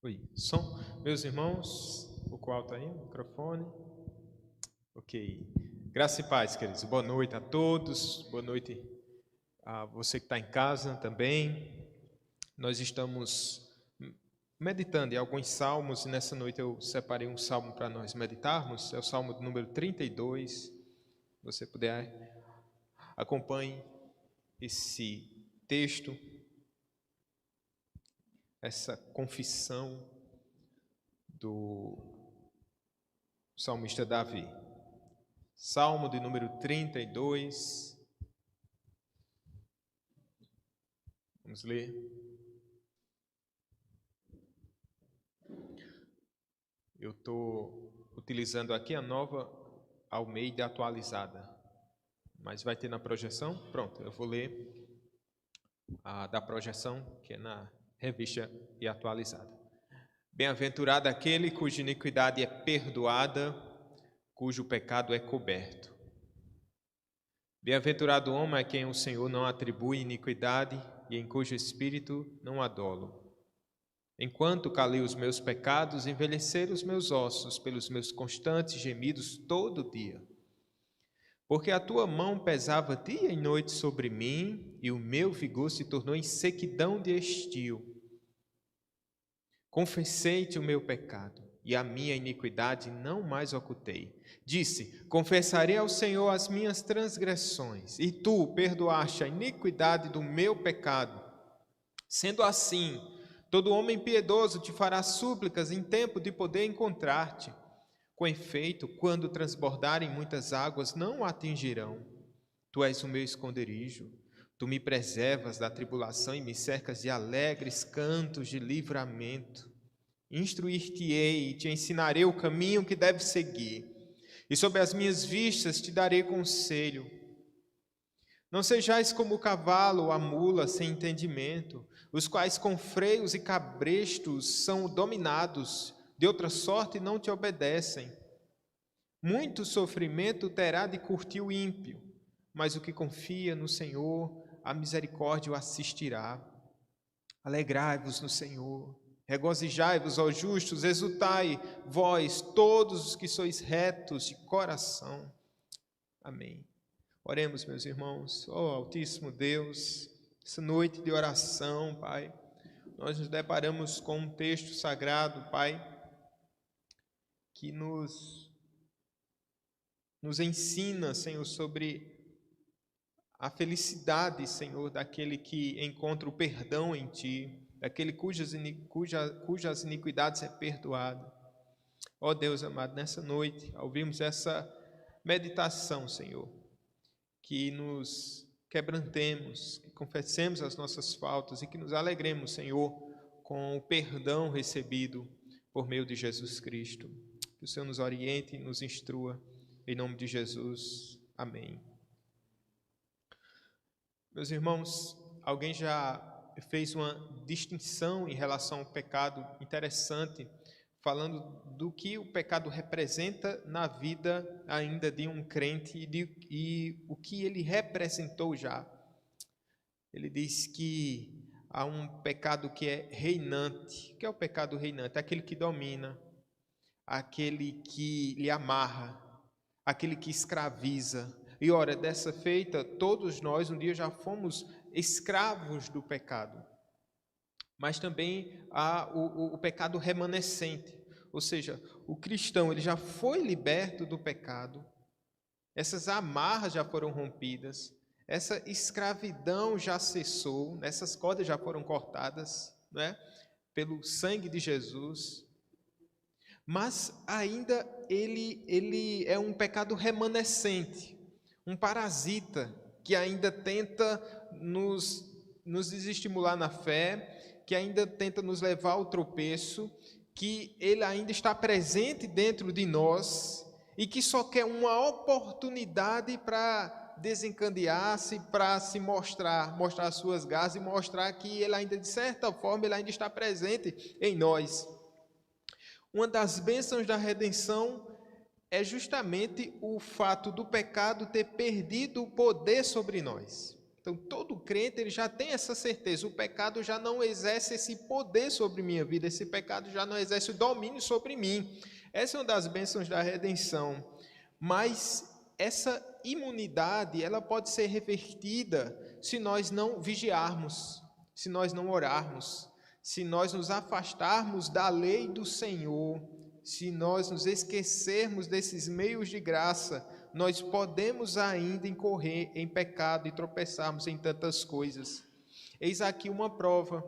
Oi, som. Meus irmãos, um pouco alto aí o microfone. Ok. Graça e paz, queridos. Boa noite a todos. Boa noite a você que está em casa também. Nós estamos meditando em alguns salmos e nessa noite eu separei um salmo para nós meditarmos. É o salmo número 32. Se você puder, acompanhe esse texto, essa confissão do salmista Davi. Salmo de número 32. Vamos ler. Eu estou utilizando aqui a Nova Almeida atualizada, mas vai ter na projeção? Pronto, eu vou ler a da projeção, que é na revista e atualizada. Bem-aventurado aquele cuja iniquidade é perdoada, cujo pecado é coberto. Bem-aventurado o homem a quem o Senhor não atribui iniquidade e em cujo espírito não há dolo. Enquanto calei os meus pecados, envelheceram os meus ossos pelos meus constantes gemidos todo dia. Porque a tua mão pesava dia e noite sobre mim, e o meu vigor se tornou em sequidão de estio. Confessei-te o meu pecado, e a minha iniquidade não mais ocultei. Disse: confessarei ao Senhor as minhas transgressões, e tu perdoaste a iniquidade do meu pecado. Sendo assim, todo homem piedoso te fará súplicas em tempo de poder encontrar-te. Com efeito, quando transbordarem muitas águas, não o atingirão. Tu és o meu esconderijo. Tu me preservas da tribulação e me cercas de alegres cantos de livramento. Instruir-te-ei e te ensinarei o caminho que deves seguir. E sob as minhas vistas te darei conselho. Não sejais como o cavalo ou a mula sem entendimento, os quais com freios e cabrestos são dominados, de outra sorte não te obedecem. Muito sofrimento terá de curtir o ímpio, mas o que confia no Senhor, a misericórdia o assistirá. Alegrai-vos no Senhor, regozijai-vos, ó justos, exultai, vós, todos os que sois retos de coração. Amém. Oremos, meus irmãos. Ó Altíssimo Deus, essa noite de oração, Pai, nós nos deparamos com um texto sagrado, Pai, que nos ensina, Senhor, sobre a felicidade, Senhor, daquele que encontra o perdão em Ti, daquele cujas iniquidades é perdoado. Ó Deus amado, nessa noite, ao ouvirmos essa meditação, Senhor, que nos quebrantemos, que confessemos as nossas faltas e que nos alegremos, Senhor, com o perdão recebido por meio de Jesus Cristo. Que o Senhor nos oriente e nos instrua, em nome de Jesus. Amém. Meus irmãos, alguém já fez uma distinção em relação ao pecado interessante, falando do que o pecado representa na vida ainda de um crente e o que ele representou já. Ele diz que há um pecado que é reinante. O que é o pecado reinante? É aquele que domina, aquele que lhe amarra, aquele que escraviza. E ora, dessa feita, todos nós um dia já fomos escravos do pecado. Mas também há o pecado remanescente, ou seja, o cristão ele já foi liberto do pecado, essas amarras já foram rompidas, essa escravidão já cessou, essas cordas já foram cortadas, não é? Pelo sangue de Jesus, mas ainda ele é um pecado remanescente, um parasita que ainda tenta nos desestimular na fé, que ainda tenta nos levar ao tropeço, que ele ainda está presente dentro de nós e que só quer uma oportunidade para desencadear-se, para se mostrar as suas garras e mostrar que ele ainda, de certa forma, ele ainda está presente em nós. Uma das bênçãos da redenção é justamente o fato do pecado ter perdido o poder sobre nós. Então, todo crente ele já tem essa certeza, o pecado já não exerce esse poder sobre minha vida, esse pecado já não exerce o domínio sobre mim. Essa é uma das bênçãos da redenção. Mas essa imunidade, ela pode ser revertida se nós não vigiarmos, se nós não orarmos, se nós nos afastarmos da lei do Senhor, se nós nos esquecermos desses meios de graça, nós podemos ainda incorrer em pecado e tropeçarmos em tantas coisas. Eis aqui uma prova.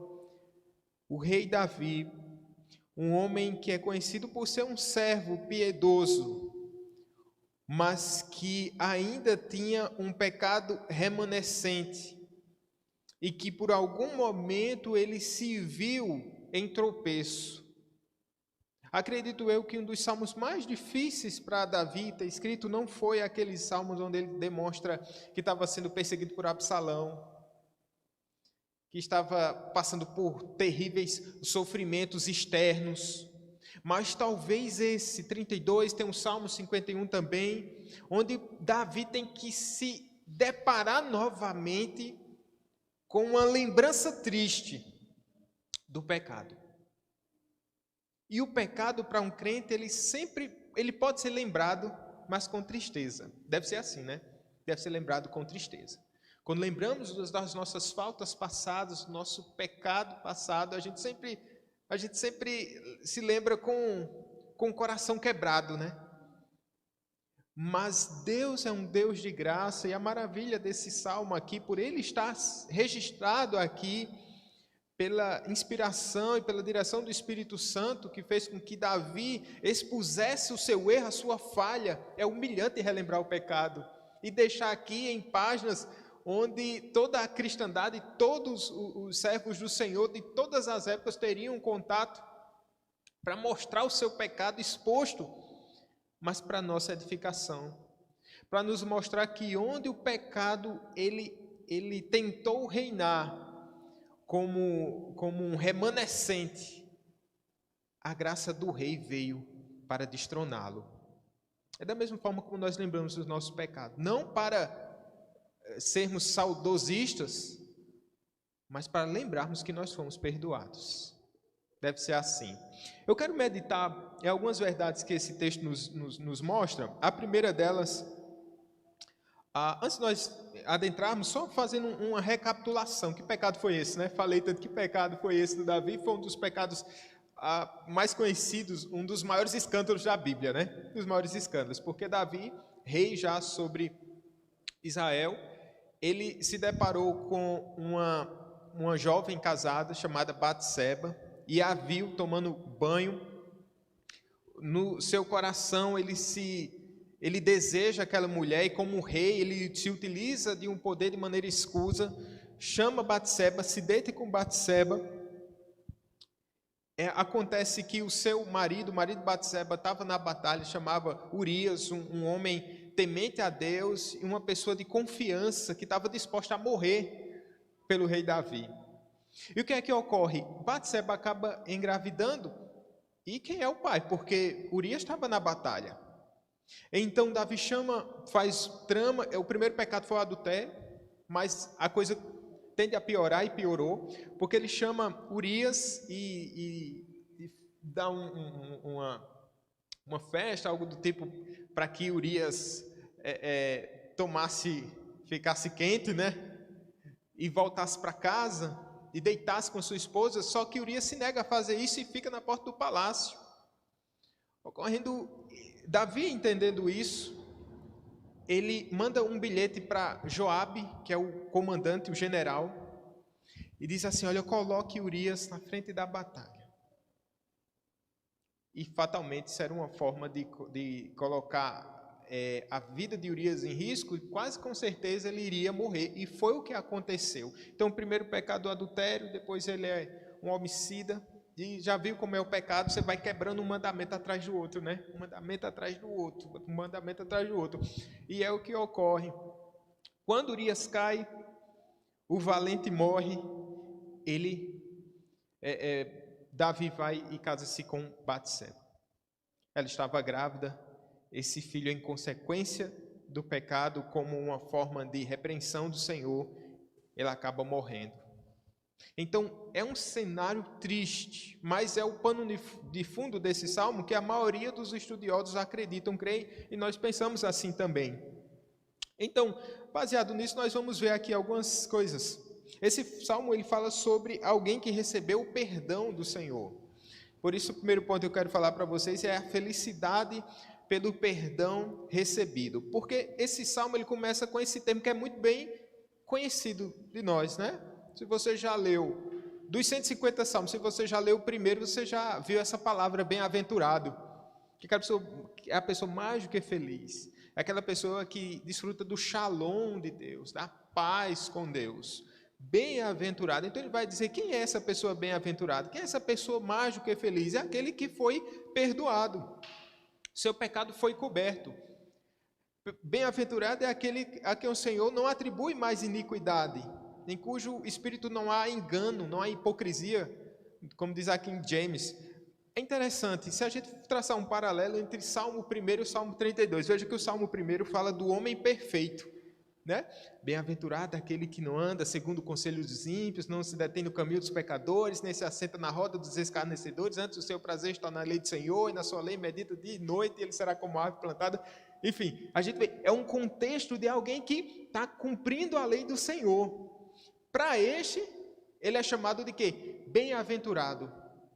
O rei Davi, um homem que é conhecido por ser um servo piedoso, mas que ainda tinha um pecado remanescente e que por algum momento ele se viu em tropeço. Acredito eu que um dos salmos mais difíceis para Davi ter escrito não foi aqueles salmos onde ele demonstra que estava sendo perseguido por Absalão, que estava passando por terríveis sofrimentos externos, mas talvez esse 32, tem um Salmo 51 também, onde Davi tem que se deparar novamente com uma lembrança triste do pecado. E o pecado para um crente, ele pode ser lembrado, mas com tristeza. Deve ser assim, né? Deve ser lembrado com tristeza. Quando lembramos das nossas faltas passadas, do nosso pecado passado, a gente sempre se lembra com o coração quebrado, né? Mas Deus é um Deus de graça, e a maravilha desse salmo aqui, por ele estar registrado aqui, pela inspiração e pela direção do Espírito Santo, que fez com que Davi expusesse o seu erro, a sua falha. É humilhante relembrar o pecado e deixar aqui em páginas onde toda a cristandade, todos os servos do Senhor de todas as épocas teriam um contato para mostrar o seu pecado exposto, mas para nossa edificação, para nos mostrar que onde o pecado ele tentou reinar como um remanescente, a graça do rei veio para destroná-lo. É da mesma forma como nós lembramos dos nossos pecados, não para sermos saudosistas, mas para lembrarmos que nós fomos perdoados. Deve ser assim. Eu quero meditar em algumas verdades que esse texto nos mostra. A primeira delas, antes de nós adentrarmos, só fazendo uma recapitulação. Que pecado foi esse, né? Falei tanto, que pecado foi esse do Davi? Foi um dos pecados mais conhecidos, um dos maiores escândalos da Bíblia, né? Dos maiores escândalos, porque Davi, rei já sobre Israel, ele se deparou com uma jovem casada chamada Batseba, e a viu tomando banho. No seu coração ele deseja aquela mulher, e como rei ele se utiliza de um poder de maneira escusa, chama Batseba, se deita com Batseba. Acontece que o seu marido, o marido de Batseba, estava na batalha, chamava Urias, um homem temente a Deus e uma pessoa de confiança que estava disposta a morrer pelo rei Davi. E o que é que ocorre? Batseba acaba engravidando. E quem é o pai? Porque Urias estava na batalha. Então Davi faz trama. O primeiro pecado foi o adultério, mas a coisa tende a piorar, e piorou, porque ele chama Urias e dá uma festa, algo do tipo, para que Urias ficasse quente, né? E voltasse para casa e deitasse com sua esposa. Só que Urias se nega a fazer isso e fica na porta do palácio. Davi, entendendo isso, ele manda um bilhete para Joabe, que é o comandante, o general, e diz assim: olha, coloque Urias na frente da batalha. E fatalmente isso era uma forma de colocar a vida de Urias em risco, e quase com certeza ele iria morrer, e foi o que aconteceu. Então, o primeiro pecado do adultério, depois ele é um homicida, e já viu como é o pecado, você vai quebrando um mandamento atrás do outro, né? Um mandamento atrás do outro, um mandamento atrás do outro, e é o que ocorre. Quando Urias cai, o valente morre, Davi vai e casa-se com Batseba. Ela estava grávida. Esse filho, em consequência do pecado, como uma forma de repreensão do Senhor, ele acaba morrendo. Então, é um cenário triste, mas é o pano de fundo desse salmo que a maioria dos estudiosos acreditam, creem, e nós pensamos assim também. Então, baseado nisso, nós vamos ver aqui algumas coisas. Esse salmo ele fala sobre alguém que recebeu o perdão do Senhor. Por isso, o primeiro ponto que eu quero falar para vocês é a felicidade pelo perdão recebido. Porque esse salmo ele começa com esse termo que é muito bem conhecido de nós, né? Se você já leu, dos 150 salmos, se você já leu o primeiro, você já viu essa palavra bem-aventurado. Que é a pessoa mais do que feliz. É aquela pessoa que desfruta do shalom de Deus, da paz com Deus. Bem-aventurado. Então ele vai dizer, quem é essa pessoa bem-aventurada? Quem é essa pessoa mais do que feliz? É aquele que foi perdoado. Seu pecado foi coberto. Bem-aventurado é aquele a quem o Senhor não atribui mais iniquidade, em cujo espírito não há engano, não há hipocrisia, como diz aqui em James. É interessante, se a gente traçar um paralelo entre Salmo 1 e o Salmo 32, veja que o Salmo 1 fala do homem perfeito, né? Bem-aventurado aquele que não anda segundo o conselho dos ímpios, não se detém no caminho dos pecadores, nem se assenta na roda dos escarnecedores, antes o seu prazer está na lei do Senhor, e na sua lei medita dia e noite, e ele será como árvore plantada. Enfim, a gente vê, é um contexto de alguém que está cumprindo a lei do Senhor. Para este, ele é chamado de quê? Bem-aventurado.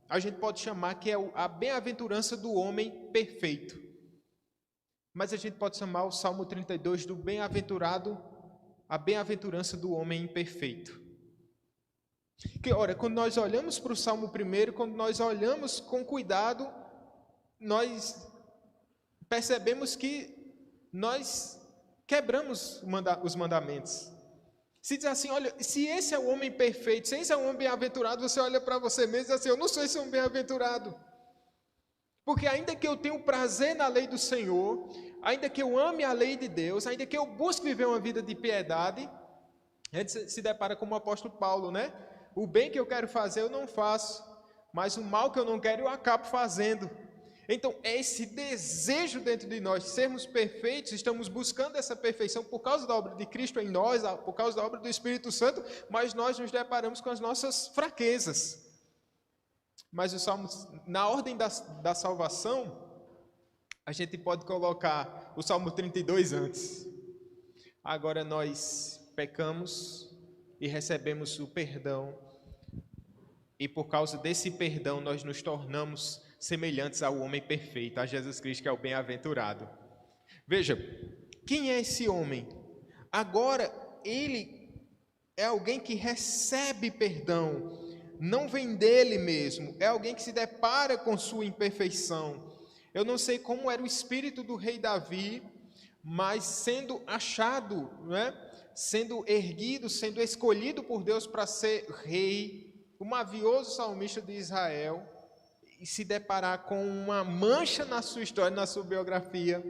A gente pode chamar que é a bem-aventurança do homem perfeito. Mas a gente pode chamar o Salmo 32 do bem-aventurado, a bem-aventurança do homem imperfeito. Que, ora, quando nós olhamos para o Salmo 1, quando nós olhamos com cuidado, nós percebemos que nós quebramos os mandamentos. Se diz assim, olha, se esse é o homem perfeito, se esse é o homem bem-aventurado, você olha para você mesmo e diz assim, eu não sou esse homem bem-aventurado. Porque ainda que eu tenha prazer na lei do Senhor, ainda que eu ame a lei de Deus, ainda que eu busque viver uma vida de piedade, a gente se depara com o apóstolo Paulo, né? O bem que eu quero fazer eu não faço, mas o mal que eu não quero eu acabo fazendo. Então, é esse desejo dentro de nós, sermos perfeitos, estamos buscando essa perfeição por causa da obra de Cristo em nós, por causa da obra do Espírito Santo, mas nós nos deparamos com as nossas fraquezas. Mas os salmos, na ordem da salvação, a gente pode colocar o Salmo 32 antes. Agora nós pecamos e recebemos o perdão, e por causa desse perdão nós nos tornamos semelhantes ao homem perfeito, a Jesus Cristo, que é o bem-aventurado. Veja, quem é esse homem? Agora, ele é alguém que recebe perdão, não vem dele mesmo, é alguém que se depara com sua imperfeição. Eu não sei como era o espírito do rei Davi, mas sendo achado, né? Sendo erguido, sendo escolhido por Deus para ser rei, o mavioso salmista de Israel, e se deparar com uma mancha na sua história, na sua biografia,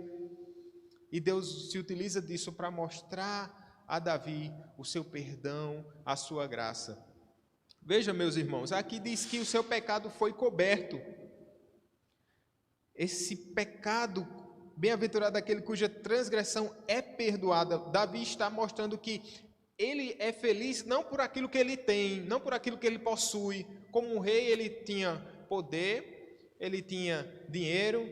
e Deus se utiliza disso para mostrar a Davi o seu perdão, a sua graça. Veja, meus irmãos, aqui diz que o seu pecado foi coberto. Esse pecado, bem-aventurado aquele cuja transgressão é perdoada. Davi está mostrando que ele é feliz não por aquilo que ele tem, não por aquilo que ele possui. Como um rei, ele tinha poder, ele tinha dinheiro,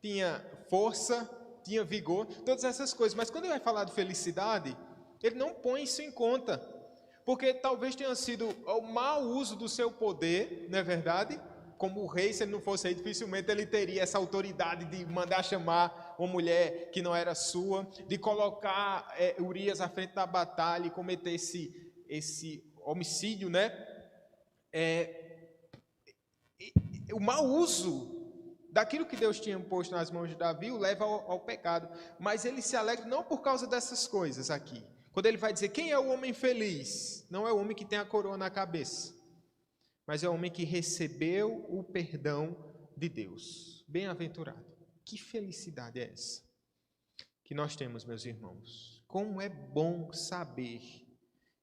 tinha força, tinha vigor, todas essas coisas. Mas quando ele vai falar de felicidade, ele não põe isso em conta, porque talvez tenha sido o mau uso do seu poder, não é verdade? Como o rei, se ele não fosse rei, dificilmente ele teria essa autoridade de mandar chamar uma mulher que não era sua, de colocar Urias à frente da batalha e cometer esse homicídio, né? O mau uso daquilo que Deus tinha posto nas mãos de Davi o leva ao pecado. Mas ele se alegra não por causa dessas coisas aqui. Quando ele vai dizer quem é o homem feliz, não é o homem que tem a coroa na cabeça, mas é o homem que recebeu o perdão de Deus. Bem-aventurado. Que felicidade é essa que nós temos, meus irmãos? Como é bom saber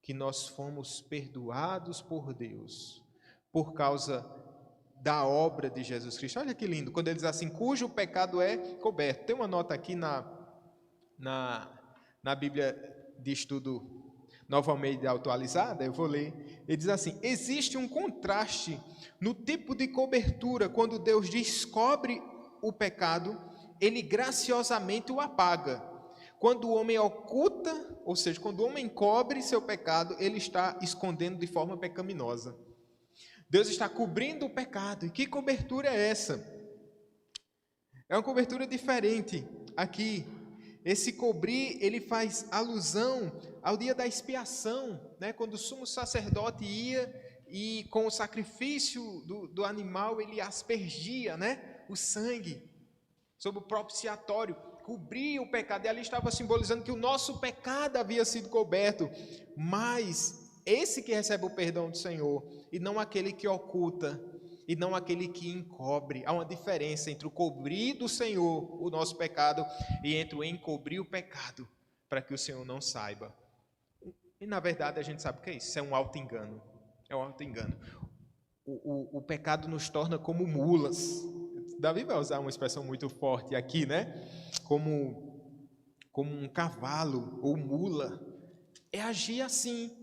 que nós fomos perdoados por Deus por causa da obra de Jesus Cristo. Olha que lindo, quando ele diz assim, cujo pecado é coberto. Tem uma nota aqui na Bíblia de estudo Nova Almeida atualizada, eu vou ler. Ele diz assim: existe um contraste no tipo de cobertura. Quando Deus descobre o pecado, ele graciosamente o apaga. Quando o homem oculta, ou seja, quando o homem cobre seu pecado, ele está escondendo de forma pecaminosa. Deus está cobrindo o pecado. E que cobertura é essa? É uma cobertura diferente aqui. Esse cobrir, ele faz alusão ao dia da expiação, né? Quando o sumo sacerdote ia e com o sacrifício do animal, ele aspergia, né? O sangue sobre o propiciatório, cobria o pecado. E ali estava simbolizando que o nosso pecado havia sido coberto. Mas esse que recebe o perdão do Senhor, e não aquele que oculta, e não aquele que encobre. Há uma diferença entre o cobrir do Senhor o nosso pecado e entre o encobrir o pecado, para que o Senhor não saiba. E na verdade a gente sabe o que é isso. Isso é um auto-engano. É um auto-engano. O pecado nos torna como mulas. Davi vai usar uma expressão muito forte aqui, né? Como um cavalo ou mula. É agir assim,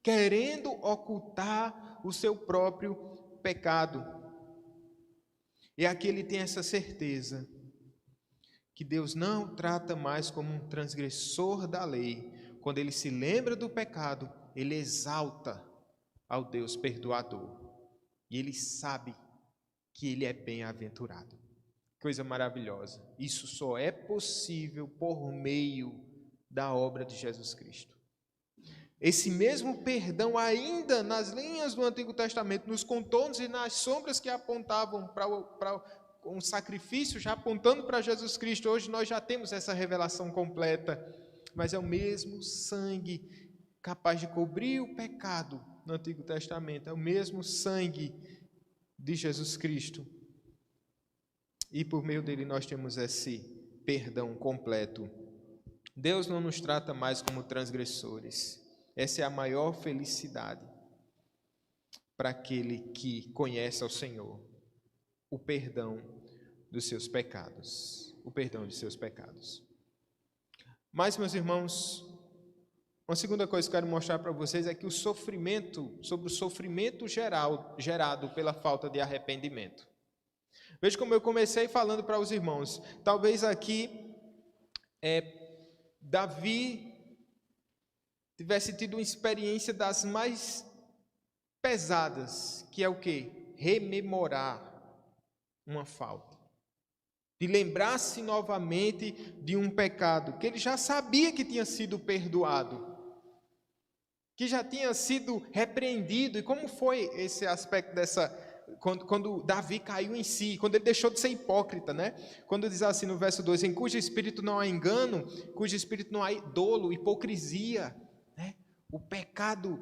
querendo ocultar o seu próprio pecado. E aqui ele tem essa certeza que Deus não o trata mais como um transgressor da lei. Quando ele se lembra do pecado, ele exalta ao Deus perdoador. E ele sabe que ele é bem-aventurado. Coisa maravilhosa. Isso só é possível por meio da obra de Jesus Cristo. Esse mesmo perdão, ainda nas linhas do Antigo Testamento, nos contornos e nas sombras que apontavam para um sacrifício, já apontando para Jesus Cristo, hoje nós já temos essa revelação completa, mas é o mesmo sangue capaz de cobrir o pecado no Antigo Testamento, é o mesmo sangue de Jesus Cristo. E por meio dele nós temos esse perdão completo. Deus não nos trata mais como transgressores. Essa é a maior felicidade para aquele que conhece ao Senhor, o perdão dos seus pecados, o perdão de seus pecados. Mas, meus irmãos, uma segunda coisa que eu quero mostrar para vocês é que o sofrimento gerado pela falta de arrependimento. Veja como eu comecei falando para os irmãos, talvez aqui Davi tivesse tido uma experiência das mais pesadas, que é o quê? Rememorar uma falta. De lembrar-se novamente de um pecado, que ele já sabia que tinha sido perdoado, que já tinha sido repreendido. E como foi esse aspecto quando Davi caiu em si, quando ele deixou de ser hipócrita, né? Quando diz assim no verso 2, em cujo espírito não há engano, cujo espírito não há dolo, hipocrisia, né? O pecado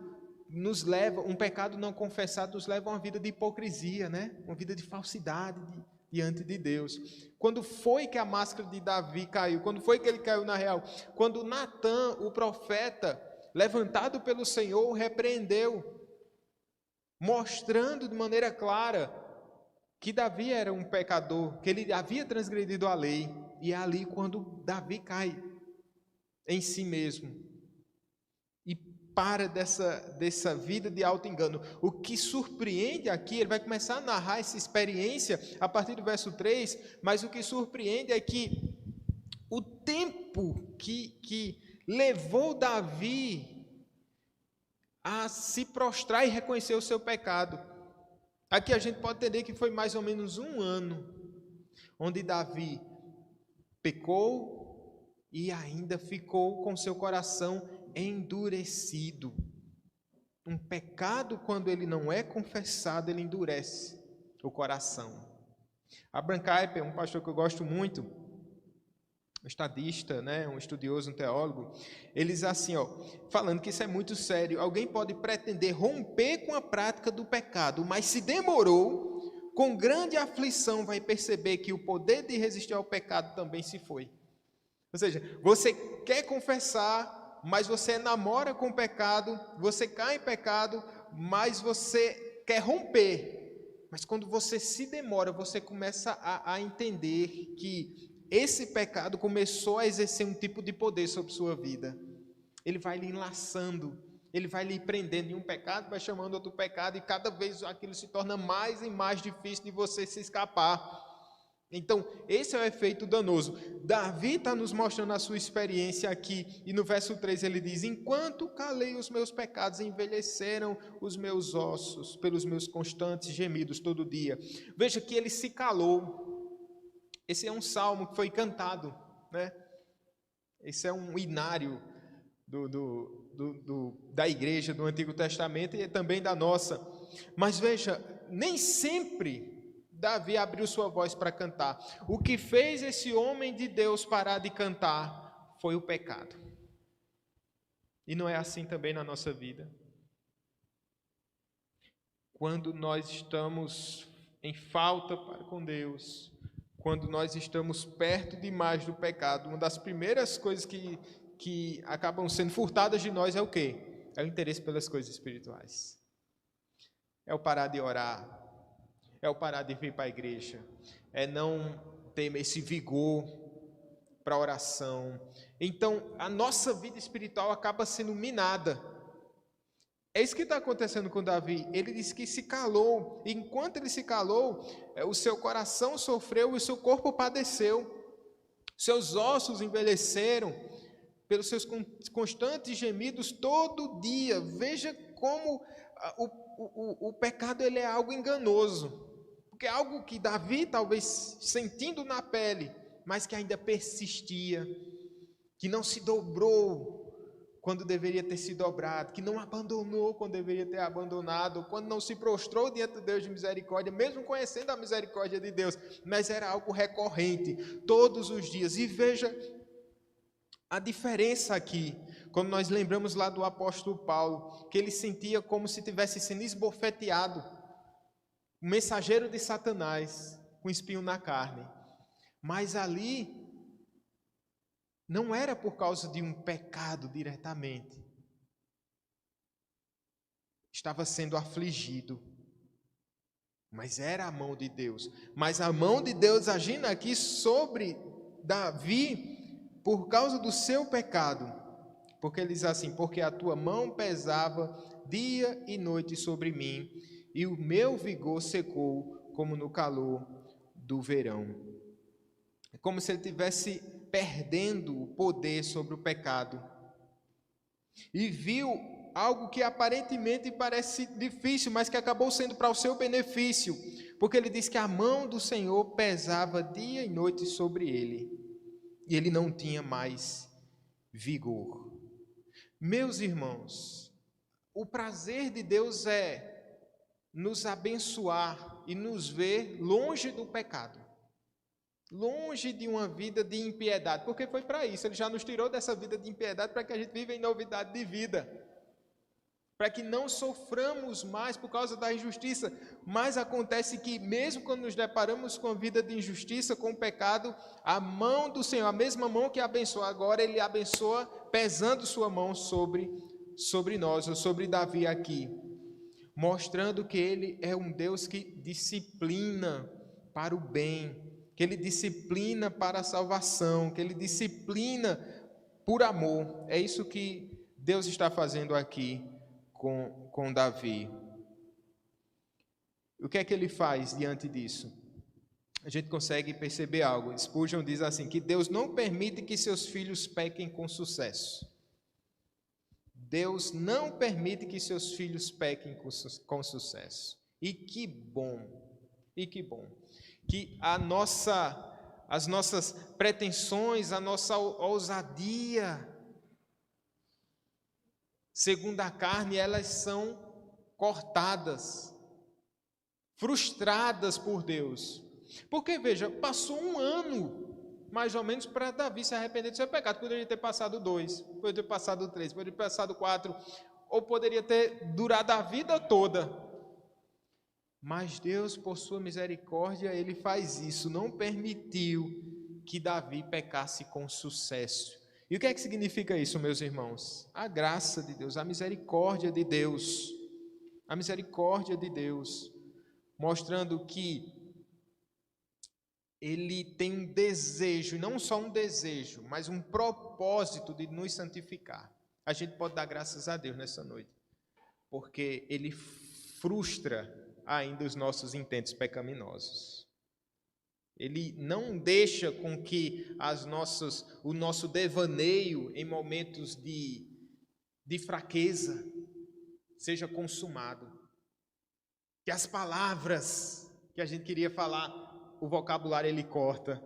nos leva, um pecado não confessado nos leva a uma vida de hipocrisia, né? Uma vida de falsidade diante de Deus. Quando foi que a máscara de Davi caiu? Quando foi que ele caiu na real? Quando Natã, o profeta, levantado pelo Senhor, o repreendeu, mostrando de maneira clara que Davi era um pecador, que ele havia transgredido a lei. E é ali quando Davi cai em si mesmo e para dessa vida de auto-engano. O que surpreende aqui, ele vai começar a narrar essa experiência a partir do verso 3, mas o que surpreende é que o tempo que levou Davi a se prostrar e reconhecer o seu pecado. Aqui a gente pode entender que foi mais ou menos 1 ano, onde Davi pecou e ainda ficou com seu coração endurecido. Um pecado, quando ele não é confessado, ele endurece o coração. Abraham Kuyper, um pastor que eu gosto muito, um estadista, né, um estudioso, um teólogo, ele diz assim, falando que isso é muito sério: alguém pode pretender romper com a prática do pecado, mas se demorou, com grande aflição vai perceber que o poder de resistir ao pecado também se foi. Ou seja, você quer confessar, mas você namora com o pecado, você cai em pecado, mas você quer romper. Mas quando você se demora, você começa a entender que esse pecado começou a exercer um tipo de poder sobre sua vida. Ele vai lhe enlaçando, ele vai lhe prendendo em um pecado, vai chamando outro pecado, e cada vez aquilo se torna mais e mais difícil de você se escapar. Então, esse é o efeito danoso. Davi está nos mostrando a sua experiência aqui, e no verso 3 ele diz: enquanto calei os meus pecados, envelheceram os meus ossos, pelos meus constantes gemidos todo dia. Veja que ele se calou. Esse é um salmo que foi cantado, né? Esse é um inário da igreja do Antigo Testamento e também da nossa. Mas veja, nem sempre Davi abriu sua voz para cantar. O que fez esse homem de Deus parar de cantar foi o pecado. E não é assim também na nossa vida. Quando nós estamos em falta para com Deus, quando nós estamos perto demais do pecado, uma das primeiras coisas que acabam sendo furtadas de nós é o quê? É o interesse pelas coisas espirituais. É o parar de orar, é o parar de vir para a igreja, é não ter esse vigor para a oração. Então, a nossa vida espiritual acaba sendo minada. É isso que está acontecendo com Davi. Ele diz que se calou, e enquanto ele se calou, o seu coração sofreu e o seu corpo padeceu. Seus ossos envelheceram pelos seus constantes gemidos todo dia. Veja como o pecado ele é algo enganoso. Porque é algo que Davi, talvez sentindo na pele, mas que ainda persistia, que não se dobrou quando deveria ter se dobrado, que não abandonou quando deveria ter abandonado, quando não se prostrou diante de Deus de misericórdia, mesmo conhecendo a misericórdia de Deus, mas era algo recorrente, todos os dias. E veja a diferença aqui, quando nós lembramos lá do apóstolo Paulo, que ele sentia como se tivesse sendo esbofeteado, o mensageiro de Satanás, com espinho na carne. Mas ali não era por causa de um pecado diretamente. Estava sendo afligido. Mas era a mão de Deus. Mas a mão de Deus agindo aqui sobre Davi por causa do seu pecado. Porque ele diz assim: porque a tua mão pesava dia e noite sobre mim, e o meu vigor secou como no calor do verão. É como se ele estivesse perdendo o poder sobre o pecado. E viu algo que aparentemente parece difícil, mas que acabou sendo para o seu benefício. Porque ele diz que a mão do Senhor pesava dia e noite sobre ele. E ele não tinha mais vigor. Meus irmãos, o prazer de Deus é nos abençoar e nos ver longe do pecado, longe de uma vida de impiedade, porque foi para isso, Ele já nos tirou dessa vida de impiedade para que a gente viva em novidade de vida, para que não soframos mais por causa da injustiça. Mas acontece que mesmo quando nos deparamos com a vida de injustiça, com o pecado, a mão do Senhor, a mesma mão que abençoa agora, Ele abençoa pesando sua mão sobre nós, ou sobre Davi aqui, mostrando que Ele é um Deus que disciplina para o bem, que Ele disciplina para a salvação, que Ele disciplina por amor. É isso que Deus está fazendo aqui com Davi. O que é que Ele faz diante disso? A gente consegue perceber algo. Spurgeon diz assim, que Deus não permite que seus filhos pequem com sucesso. Deus não permite que seus filhos pequem com sucesso. E que bom, que as nossas pretensões, a nossa ousadia, segundo a carne, elas são cortadas, frustradas por Deus. Porque, veja, passou um ano, mais ou menos, para Davi se arrepender do seu pecado. Poderia ter passado 2, poderia ter passado 3, poderia ter passado 4, ou poderia ter durado a vida toda. Mas Deus, por sua misericórdia, Ele faz isso, não permitiu que Davi pecasse com sucesso. E o que é que significa isso, meus irmãos? A graça de Deus, a misericórdia de Deus, mostrando que Ele tem um desejo, não só um desejo, mas um propósito de nos santificar. a gente pode dar graças a Deus nessa noite, porque Ele frustra ainda os nossos intentos pecaminosos. Ele não deixa com que o nosso devaneio em momentos de fraqueza seja consumado. Que as palavras que a gente queria falar, o vocabulário ele corta,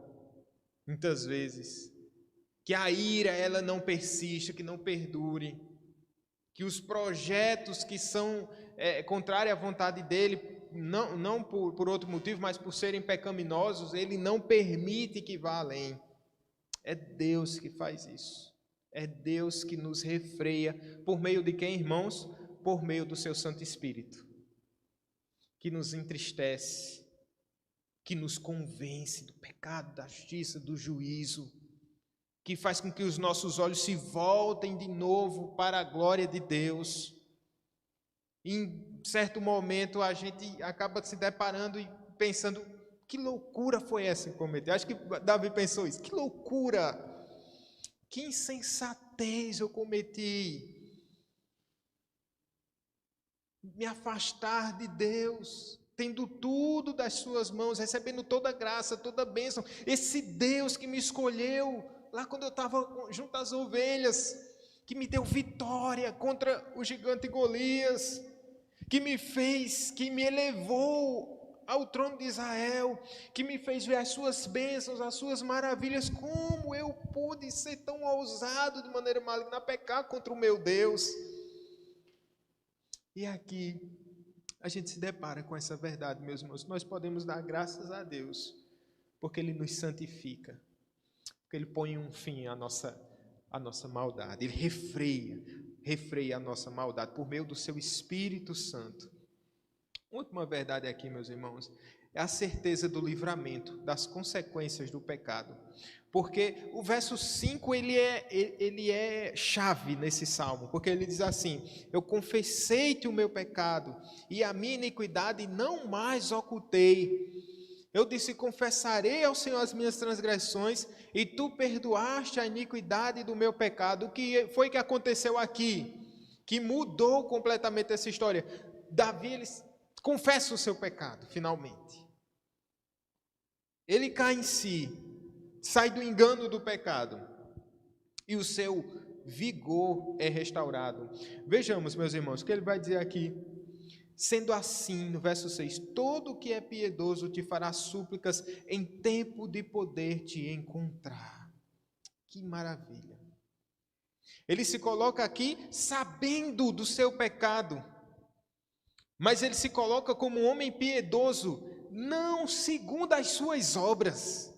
muitas vezes. Que a ira ela não persista, que não perdure. Que os projetos que são contrários à vontade dele, não por outro motivo, mas por serem pecaminosos, ele não permite que vá além. É Deus que faz isso. É Deus que nos refreia. Por meio de quem, irmãos? Por meio do seu Santo Espírito. Que nos entristece, que nos convence do pecado, da justiça, do juízo. Que faz com que os nossos olhos se voltem de novo para a glória de Deus. Em certo momento a gente acaba se deparando e pensando, que loucura foi essa que cometeu? Acho que Davi pensou isso, que loucura, que insensatez eu cometi. Me afastar de Deus, tendo tudo das suas mãos, recebendo toda a graça, toda a bênção. Esse Deus que me escolheu lá quando eu estava junto às ovelhas, que me deu vitória contra o gigante Golias, que me elevou ao trono de Israel, que me fez ver as suas bênçãos, as suas maravilhas. Como eu pude ser tão ousado de maneira maligna, pecar contra o meu Deus? E aqui a gente se depara com essa verdade, meus irmãos. Nós podemos dar graças a Deus, porque Ele nos santifica, porque Ele põe um fim à nossa maldade, Ele refreia a nossa maldade por meio do seu Espírito Santo. Última verdade aqui, meus irmãos, é a certeza do livramento das consequências do pecado. Porque o verso 5 ele é chave nesse salmo, porque ele diz assim: eu confessei-te o meu pecado e a minha iniquidade não mais ocultei. Eu disse: confessarei ao Senhor as minhas transgressões e tu perdoaste a iniquidade do meu pecado. O que foi que aconteceu aqui? Que mudou completamente essa história. Davi, ele confessa o seu pecado, finalmente. Ele cai em si, sai do engano do pecado e o seu vigor é restaurado. Vejamos, meus irmãos, o que ele vai dizer aqui. Sendo assim, no verso 6, todo o que é piedoso te fará súplicas em tempo de poder te encontrar. Que maravilha. Ele se coloca aqui sabendo do seu pecado, mas ele se coloca como um homem piedoso, não segundo as suas obras,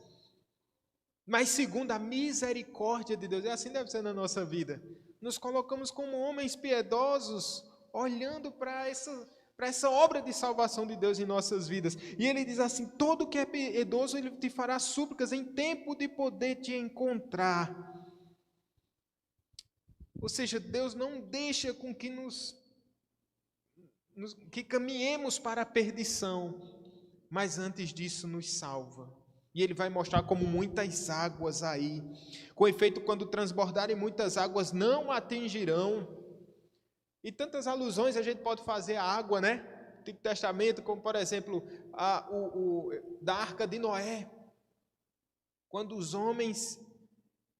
mas segundo a misericórdia de Deus. E assim deve ser na nossa vida. Nos colocamos como homens piedosos, olhando para essa obra de salvação de Deus em nossas vidas. E ele diz assim: todo que é piedoso, ele te fará súplicas em tempo de poder te encontrar. Ou seja, Deus não deixa com que que caminhemos para a perdição, mas antes disso nos salva. E ele vai mostrar como muitas águas aí, com efeito, quando transbordarem muitas águas, não atingirão. E tantas alusões a gente pode fazer à água, né? Antigo Testamento, como por exemplo, da Arca de Noé. Quando os homens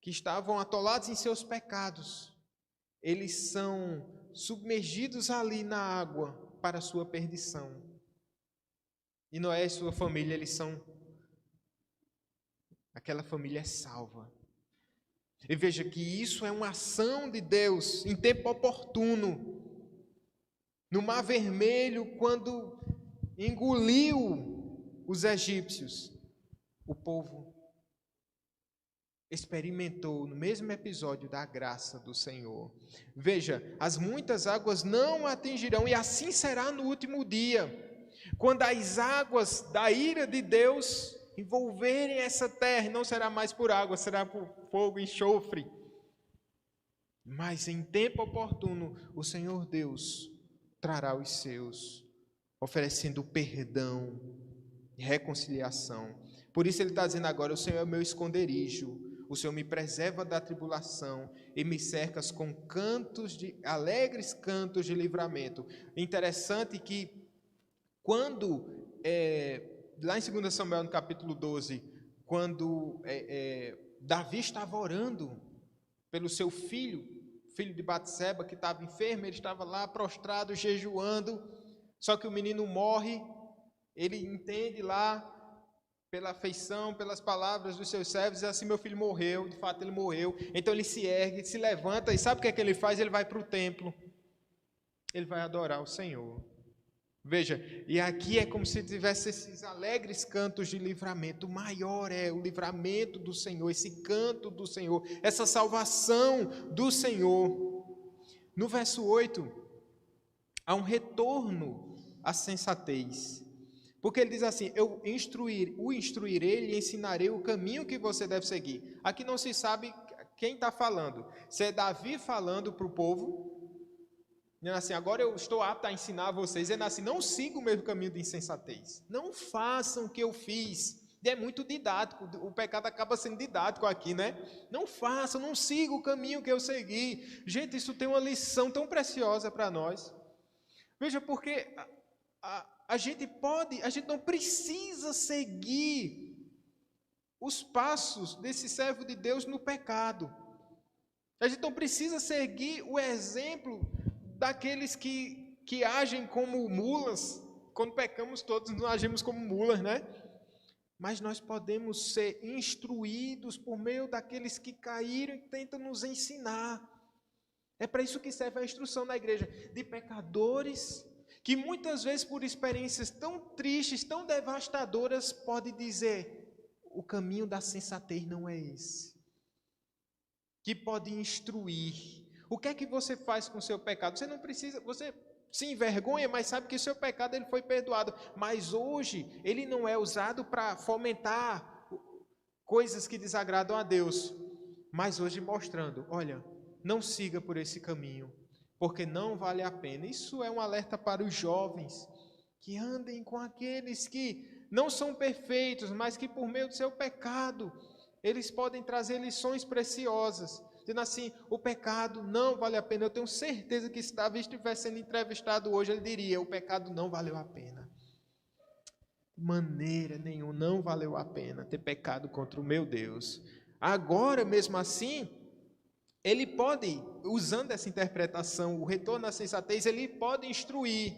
que estavam atolados em seus pecados, eles são submergidos ali na água para a sua perdição. E Noé e sua família, aquela família é salva. E veja que isso é uma ação de Deus em tempo oportuno. No Mar Vermelho, quando engoliu os egípcios, o povo experimentou no mesmo episódio da graça do Senhor. Veja, as muitas águas não atingirão, e assim será no último dia, quando as águas da ira de Deus envolverem essa terra. Não será mais por água, será por fogo e enxofre. Mas em tempo oportuno, o Senhor Deus trará os seus, oferecendo perdão e reconciliação. Por isso ele está dizendo agora: o Senhor é o meu esconderijo, O Senhor me preserva da tribulação e me cercas com alegres cantos de livramento. Interessante que quando, lá em 2 Samuel, no capítulo 12, quando Davi estava orando pelo seu filho de Batseba, que estava enfermo, ele estava lá prostrado, jejuando, só que o menino morre, ele entende lá, pela afeição, pelas palavras dos seus servos, assim, meu filho morreu, de fato ele morreu, então ele se ergue, se levanta, e sabe o que é que ele faz? Ele vai para o templo, ele vai adorar o Senhor. Veja, e aqui é como se tivesse esses alegres cantos de livramento. Maior é o livramento do Senhor, esse canto do Senhor, essa salvação do Senhor. No verso 8, há um retorno à sensatez, porque ele diz assim: o instruirei, lhe ensinarei o caminho que você deve seguir. Aqui não se sabe quem está falando, se é Davi falando para o povo, dizendo assim: agora eu estou apto a ensinar a vocês, dizendo assim: não sigam o mesmo caminho de insensatez, não façam o que eu fiz. E é muito didático, o pecado acaba sendo didático aqui, né? Não façam, não sigam o caminho que eu segui. Gente, isso tem uma lição tão preciosa para nós. Veja, porque a gente não precisa seguir os passos desse servo de Deus no pecado. A gente não precisa seguir o exemplo daqueles que agem como mulas. Quando pecamos, todos nós agimos como mulas, né? Mas nós podemos ser instruídos por meio daqueles que caíram e tentam nos ensinar. É para isso que serve a instrução na igreja, de pecadores que muitas vezes, por experiências tão tristes, tão devastadoras, pode dizer: o caminho da sensatez não é esse. Que pode instruir. O que é que você faz com o seu pecado? Você não precisa, você se envergonha, mas sabe que o seu pecado ele foi perdoado. Mas hoje ele não é usado para fomentar coisas que desagradam a Deus. Mas hoje mostrando: olha, não siga por esse caminho, porque não vale a pena. Isso é um alerta para os jovens, que andem com aqueles que não são perfeitos, mas que por meio do seu pecado, eles podem trazer lições preciosas, dizendo assim: o pecado não vale a pena. Eu tenho certeza que se Davi estivesse sendo entrevistado hoje, ele diria: o pecado não valeu a pena. De maneira nenhuma, não valeu a pena ter pecado contra o meu Deus. Agora, mesmo assim, ele pode, usando essa interpretação, o retorno à sensatez, ele pode instruir.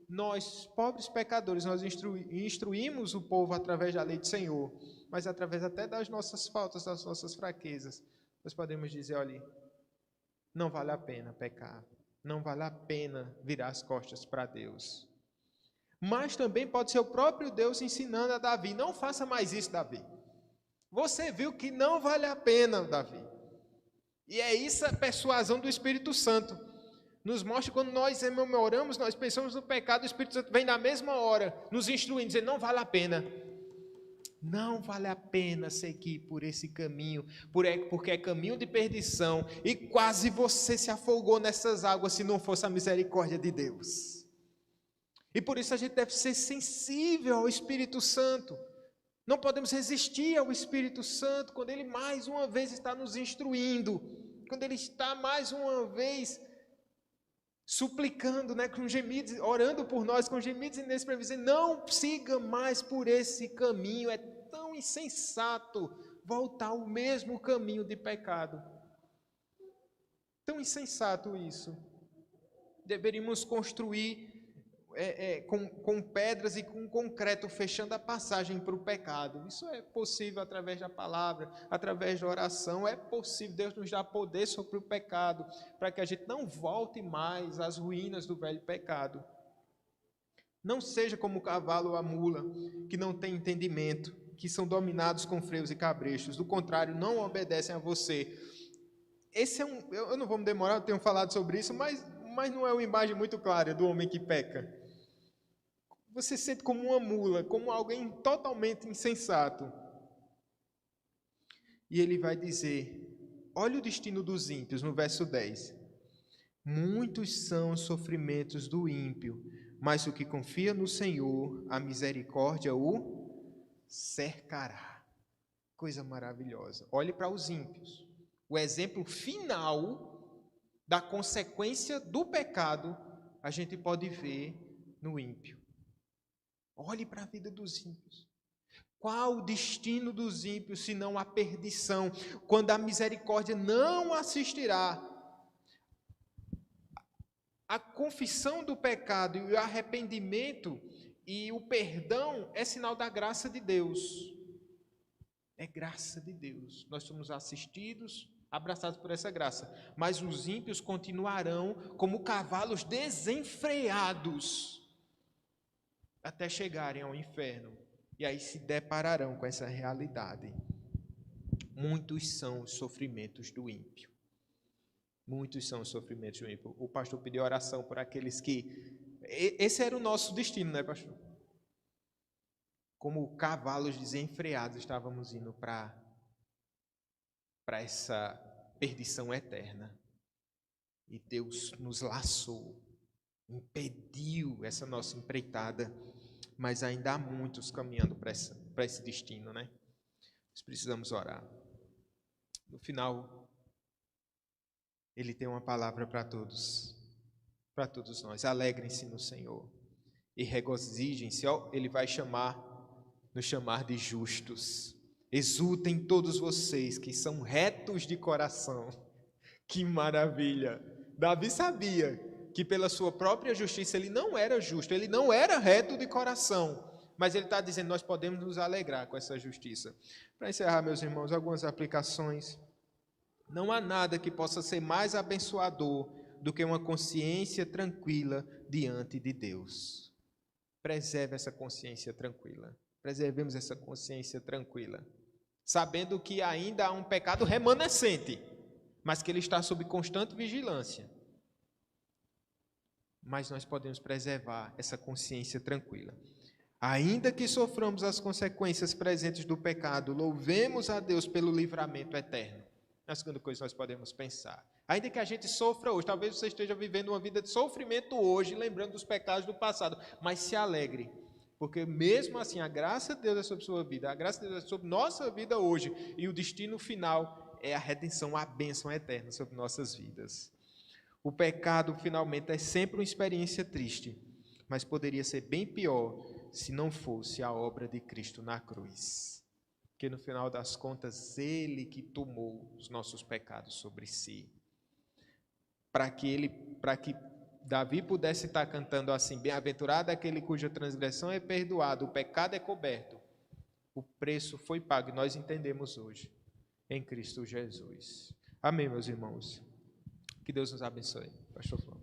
Nós, pobres pecadores, nós instruímos o povo através da lei do Senhor, mas através até das nossas faltas, das nossas fraquezas, nós podemos dizer: olha, não vale a pena pecar, não vale a pena virar as costas para Deus. Mas também pode ser o próprio Deus ensinando a Davi: não faça mais isso, Davi. Você viu que não vale a pena, Davi. E é isso a persuasão do Espírito Santo. Nos mostra quando nós oramos, nós pensamos no pecado, o Espírito Santo vem na mesma hora, nos instruindo, dizendo: não vale a pena. Não vale a pena seguir por esse caminho, porque é caminho de perdição, e quase você se afogou nessas águas se não fosse a misericórdia de Deus. E por isso a gente deve ser sensível ao Espírito Santo. Não podemos resistir ao Espírito Santo quando Ele mais uma vez está nos instruindo, quando Ele está mais uma vez suplicando, com gemidos, orando por nós com gemidos inexprimíveis: não siga mais por esse caminho, é tão insensato voltar ao mesmo caminho de pecado. Tão insensato isso. Deveríamos construir com pedras e com concreto, fechando a passagem para o pecado. Isso é possível através da palavra, através da oração. É possível. Deus nos dá poder sobre o pecado, para que a gente não volte mais às ruínas do velho pecado. Não seja como o cavalo ou a mula, que não tem entendimento, que são dominados com freios e cabrechos. Do contrário, não obedecem a você. Esse eu não vou me demorar, eu tenho falado sobre isso, mas não é uma imagem muito clara do homem que peca. Você se sente como uma mula, como alguém totalmente insensato. E ele vai dizer: olha o destino dos ímpios, no verso 10. Muitos são os sofrimentos do ímpio, mas o que confia no Senhor, a misericórdia o cercará. Coisa maravilhosa. Olhe para os ímpios. O exemplo final da consequência do pecado, a gente pode ver no ímpio. Olhe para a vida dos ímpios. Qual o destino dos ímpios, senão a perdição, quando a misericórdia não assistirá? A confissão do pecado e o arrependimento e o perdão é sinal da graça de Deus. É graça de Deus. Nós somos assistidos, abraçados por essa graça. Mas os ímpios continuarão como cavalos desenfreados até chegarem ao inferno. E aí se depararão com essa realidade. Muitos são os sofrimentos do ímpio. Muitos são os sofrimentos do ímpio. O pastor pediu oração por aqueles que... Esse era o nosso destino, né, pastor? Como cavalos desenfreados, estávamos indo para essa perdição eterna. E Deus nos laçou, impediu essa nossa empreitada, mas ainda há muitos caminhando para esse destino, né? Nós precisamos orar. No final, Ele tem uma palavra para todos nós. Alegrem-se no Senhor e regozijem-se. Ele vai nos chamar de justos. Exultem todos vocês que são retos de coração. Que maravilha! Davi sabia que pela sua própria justiça ele não era justo, ele não era reto de coração, mas ele está dizendo, nós podemos nos alegrar com essa justiça. Para encerrar, meus irmãos, algumas aplicações. Não há nada que possa ser mais abençoador do que uma consciência tranquila diante de Deus. Preserve essa consciência tranquila. Preservemos essa consciência tranquila, sabendo que ainda há um pecado remanescente, mas que ele está sob constante vigilância. Mas nós podemos preservar essa consciência tranquila. Ainda que soframos as consequências presentes do pecado, louvemos a Deus pelo livramento eterno. É a segunda coisa que nós podemos pensar. Ainda que a gente sofra hoje, talvez você esteja vivendo uma vida de sofrimento hoje, lembrando dos pecados do passado, mas se alegre, porque mesmo assim a graça de Deus é sobre sua vida, a graça de Deus é sobre nossa vida hoje, e o destino final é a redenção, a bênção eterna sobre nossas vidas. O pecado, finalmente, é sempre uma experiência triste, mas poderia ser bem pior se não fosse a obra de Cristo na cruz. Porque no final das contas, Ele que tomou os nossos pecados sobre si. Para que Davi pudesse estar cantando assim, bem-aventurado aquele cuja transgressão é perdoada, o pecado é coberto. O preço foi pago e nós entendemos hoje, em Cristo Jesus. Amém, meus irmãos. Que Deus nos abençoe. Pastor Flávio.